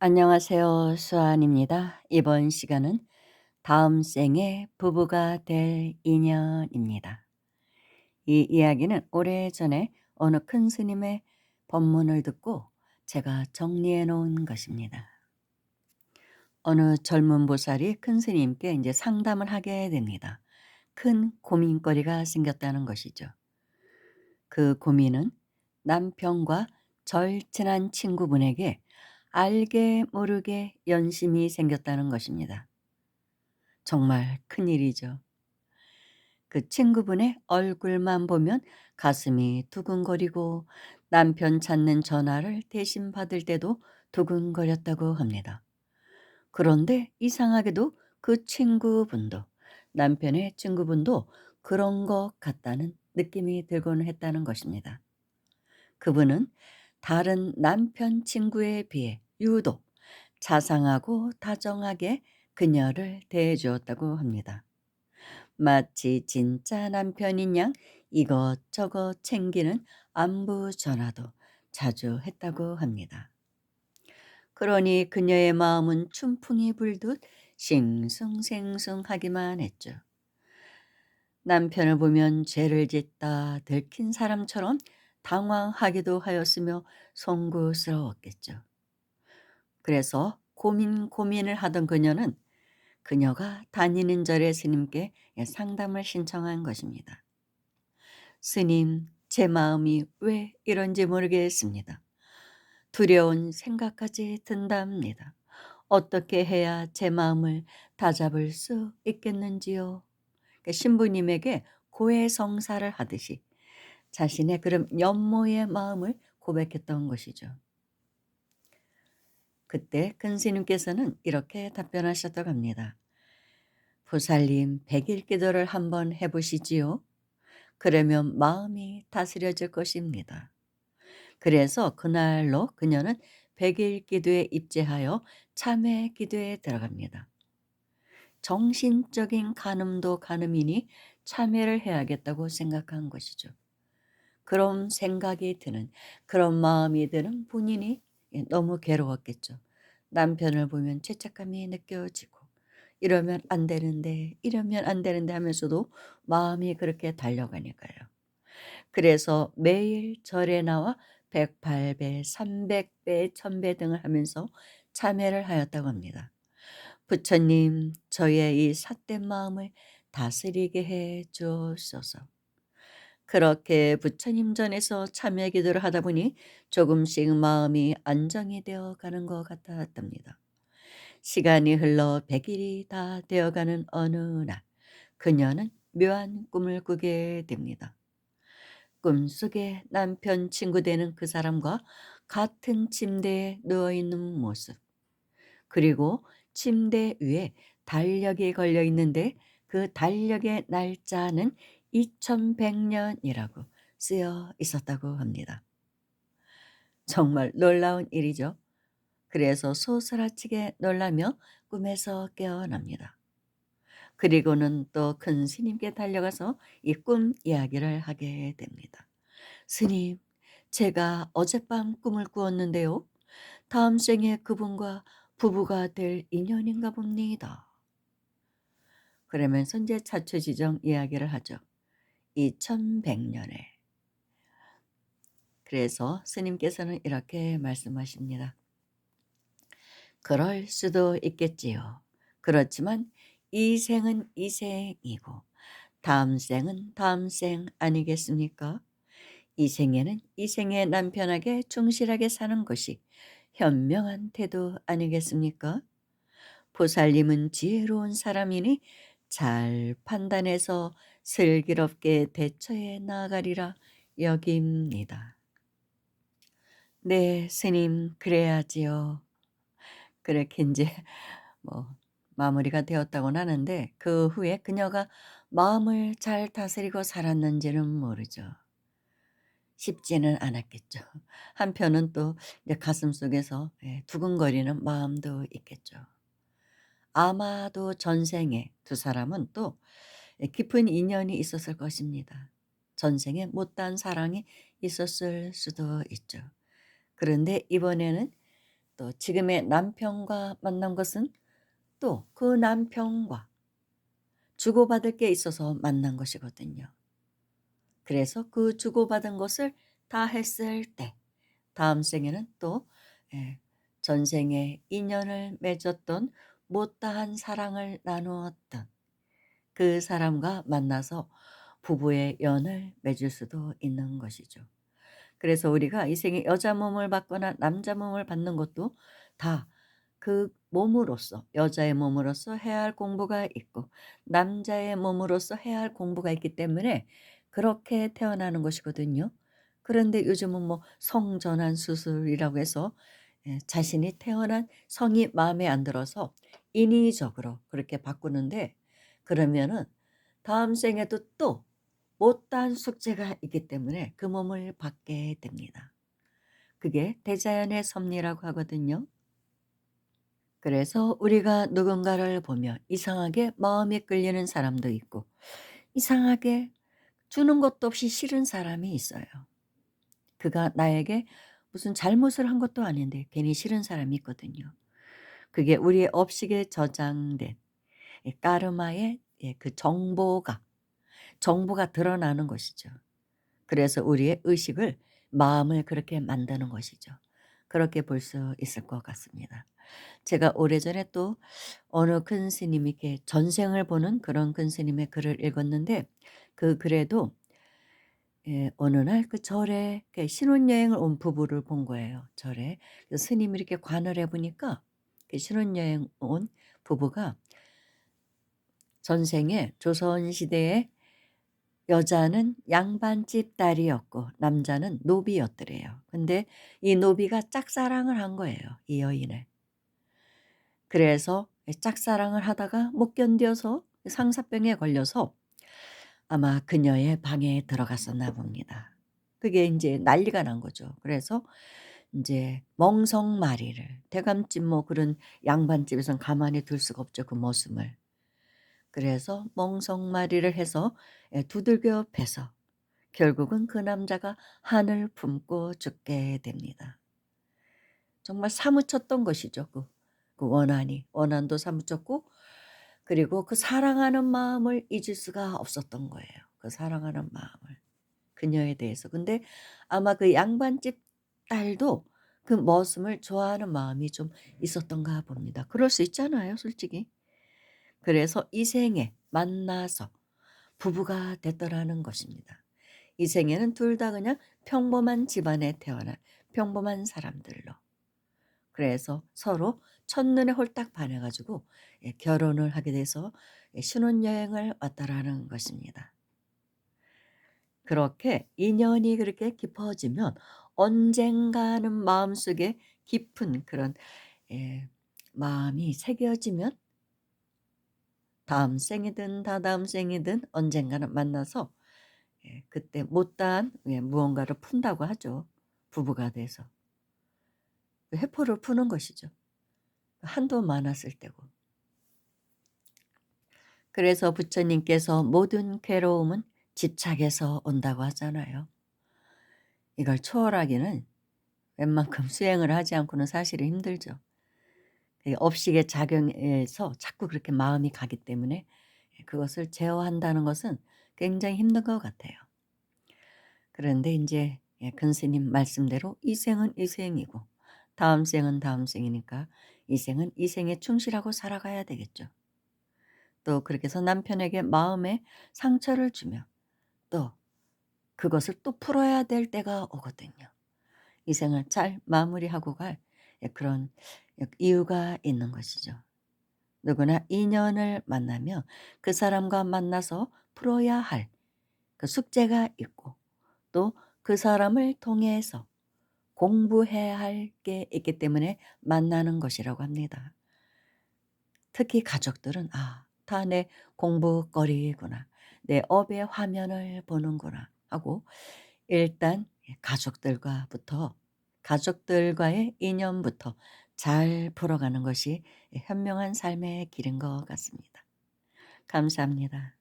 안녕하세요. 수아입니다. 이번 시간은 다음 생에 부부가 될 인연입니다. 이 이야기는 오래전에 어느 큰 스님의 법문을 듣고 제가 정리해 놓은 것입니다. 어느 젊은 보살이 큰 스님께 이제 상담을 하게 됩니다. 큰 고민거리가 생겼다는 것이죠. 그 고민은 남편과 절친한 친구분에게 알게 모르게 연심이 생겼다는 것입니다. 정말 큰일이죠. 그 친구분의 얼굴만 보면 가슴이 두근거리고 남편 찾는 전화를 대신 받을 때도 두근거렸다고 합니다. 그런데 이상하게도 그 친구분도 남편의 친구분도 그런 것 같다는 느낌이 들곤 했다는 것입니다. 그분은 다른 남편 친구에 비해 유독 자상하고 다정하게 그녀를 대해 주었다고 합니다. 마치 진짜 남편인 양 이것저것 챙기는 안부 전화도 자주 했다고 합니다. 그러니 그녀의 마음은 춘풍이 불듯 싱숭생숭하기만 했죠. 남편을 보면 죄를 짓다 들킨 사람처럼 당황하기도 하였으며 송구스러웠겠죠. 그래서 고민을 하던 그녀는 그녀가 다니는 절의 스님께 상담을 신청한 것입니다. 스님, 제 마음이 왜 이런지 모르겠습니다. 두려운 생각까지 든답니다. 어떻게 해야 제 마음을 다잡을 수 있겠는지요? 신부님에게 고해성사를 하듯이 자신의 그런 연모의 마음을 고백했던 것이죠. 그때 큰 스님께서는 이렇게 답변하셨다고 합니다. 보살님, 백일 기도를 한번 해보시지요. 그러면 마음이 다스려질 것입니다. 그래서 그날로 그녀는 백일 기도에 입재하여 참회 기도에 들어갑니다. 정신적인 간음도 간음이니 참회를 해야겠다고 생각한 것이죠. 그런 생각이 드는, 그런 마음이 드는 본인이 너무 괴로웠겠죠. 남편을 보면 죄책감이 느껴지고 이러면 안 되는데 이러면 안 되는데 하면서도 마음이 그렇게 달려가니까요. 그래서 매일 절에 나와 108배, 300배, 1000배 등을 하면서 참회를 하였다고 합니다. 부처님, 저의 이 삿된 마음을 다스리게 해 주옵소서. 그렇게 부처님 전에서 참회 기도를 하다 보니 조금씩 마음이 안정이 되어 가는 것 같았답니다. 시간이 흘러 100일이 다 되어가는 어느 날 그녀는 묘한 꿈을 꾸게 됩니다. 꿈속에 남편 친구 되는 그 사람과 같은 침대에 누워있는 모습, 그리고 침대 위에 달력이 걸려 있는데 그 달력의 날짜는 2100년이라고 쓰여 있었다고 합니다. 정말 놀라운 일이죠. 그래서 소스라치게 놀라며 꿈에서 깨어납니다. 그리고는 또 큰 스님께 달려가서 이 꿈 이야기를 하게 됩니다. 스님, 제가 어젯밤 꿈을 꾸었는데요. 다음 생에 그분과 부부가 될 인연인가 봅니다. 그러면서 이제 자초지종 이야기를 하죠. 2100년에. 그래서 스님께서는 이렇게 말씀하십니다. 그럴 수도 있겠지요. 그렇지만 이 생은 이 생이고 다음 생은 다음 생 아니겠습니까? 이 생에는 이 생의 남편에게 충실하게 사는 것이 현명한 태도 아니겠습니까? 보살님은 지혜로운 사람이니 잘 판단해서 슬기롭게 대처해 나아가리라 여깁니다. 네, 스님, 그래야지요. 그렇게 이제 뭐 마무리가 되었다고는 하는데 그 후에 그녀가 마음을 잘 다스리고 살았는지는 모르죠. 쉽지는 않았겠죠. 한편은 또 이제 가슴속에서 두근거리는 마음도 있겠죠. 아마도 전생에 두 사람은 또 깊은 인연이 있었을 것입니다. 전생에 못다한 사랑이 있었을 수도 있죠. 그런데 이번에는 또 지금의 남편과 만난 것은 또 그 남편과 주고받을 게 있어서 만난 것이거든요. 그래서 그 주고받은 것을 다 했을 때 다음 생에는 또 예 전생에 인연을 맺었던 못다한 사랑을 나누었던 그 사람과 만나서 부부의 연을 맺을 수도 있는 것이죠. 그래서 우리가 이 생에 여자 몸을 받거나 남자 몸을 받는 것도 다 그 몸으로서 여자의 몸으로서 해야 할 공부가 있고 남자의 몸으로서 해야 할 공부가 있기 때문에 그렇게 태어나는 것이거든요. 그런데 요즘은 뭐 성전환 수술이라고 해서 자신이 태어난 성이 마음에 안 들어서 인위적으로 그렇게 바꾸는데 그러면은 다음 생에도 또 못다한 숙제가 있기 때문에 그 몸을 받게 됩니다. 그게 대자연의 섭리라고 하거든요. 그래서 우리가 누군가를 보며 이상하게 마음이 끌리는 사람도 있고 이상하게 주는 것도 없이 싫은 사람이 있어요. 그가 나에게 무슨 잘못을 한 것도 아닌데 괜히 싫은 사람이 있거든요. 그게 우리의 업식에 저장된 까르마의 그 정보가 드러나는 것이죠. 그래서 우리의 의식을 마음을 그렇게 만드는 것이죠. 그렇게 볼 수 있을 것 같습니다. 제가 오래전에 또 어느 큰 스님이 이렇게 전생을 보는 그런 큰 스님의 글을 읽었는데 그 글에도 어느 날 그 절에 신혼여행을 온 부부를 본 거예요, 절에. 그래서 스님이 이렇게 관을 해 보니까 그 신혼여행 온 부부가 전생에 조선시대에 여자는 양반집 딸이었고 남자는 노비였더래요. 근데 이 노비가 짝사랑을 한 거예요, 이 여인을. 그래서 짝사랑을 하다가 못 견뎌서 상사병에 걸려서 아마 그녀의 방에 들어갔었나 봅니다. 그게 인제 난리가 난 거죠. 그래서 인제 멍석마리를 대감집 뭐 그런 양반집에선 가만히 둘 수가 없죠, 그 모습을. 그래서 멍석마리를 해서 두들겨 패서 결국은 그 남자가 한을 품고 죽게 됩니다. 정말 사무쳤던 것이죠. 그 원한도 사무쳤고 그리고 그 사랑하는 마음을 잊을 수가 없었던 거예요. 그 사랑하는 마음을. 그녀에 대해서. 근데 아마 그 양반집 딸도 그 머슴을 좋아하는 마음이 좀 있었던가 봅니다. 그럴 수 있잖아요, 솔직히. 그래서 이 생에 만나서 부부가 됐더라는 것입니다. 이 생에는 둘 다 그냥 평범한 집안에 태어난 평범한 사람들로. 그래서 서로 첫눈에 홀딱 반해 가지고 결혼을 하게 돼서 신혼여행을 왔다라는 것입니다. 그렇게 인연이 그렇게 깊어지면 언젠가는 마음속에 깊은 그런 예 마음이 새겨지면 다음 생이든 다다음 생이든 언젠가는 만나서 그때 못다한 무언가를 푼다고 하죠, 부부가 돼서. 그 회포를 푸는 것이죠. 한도 많았을 때고. 그래서 부처님께서 "모든 괴로움은 집착에서 온다."고 하잖아요. 이걸 초월하기는 웬만큼 수행을 하지 않고는 사실은 힘들죠. 그 업식의 작용에서 자꾸 그렇게 마음이 가기 때문에 그것을 제어한다는 것은 굉장히 힘든 것 같아요. 그런데 인제 큰 스님 말씀대로 이 생은 이 생이고 다음 생은 다음 생이니까 이 생은 이 생에 충실하고 살아가야 되겠죠. 또 그렇게 해서 남편에게 마음에 상처를 주며 또 그것을 또 풀어야 될 때가 오거든요. 이 생을 잘 마무리하고 갈 그런 이유가 있는 것이죠. 누구나 인연을 만나며 그 사람과 만나서 풀어야 할 그 숙제가 있고 또 그 사람을 통해서 공부해야 할 게 있기 때문에 만나는 것이라고 합니다. 특히 가족들은 '아 다 내 공부거리구나. 내 업의 화면을 보는구나.' 하고 일단 가족들과의 인연부터 잘 풀어가는 것이 현명한 삶의 길인 것 같습니다. 감사합니다.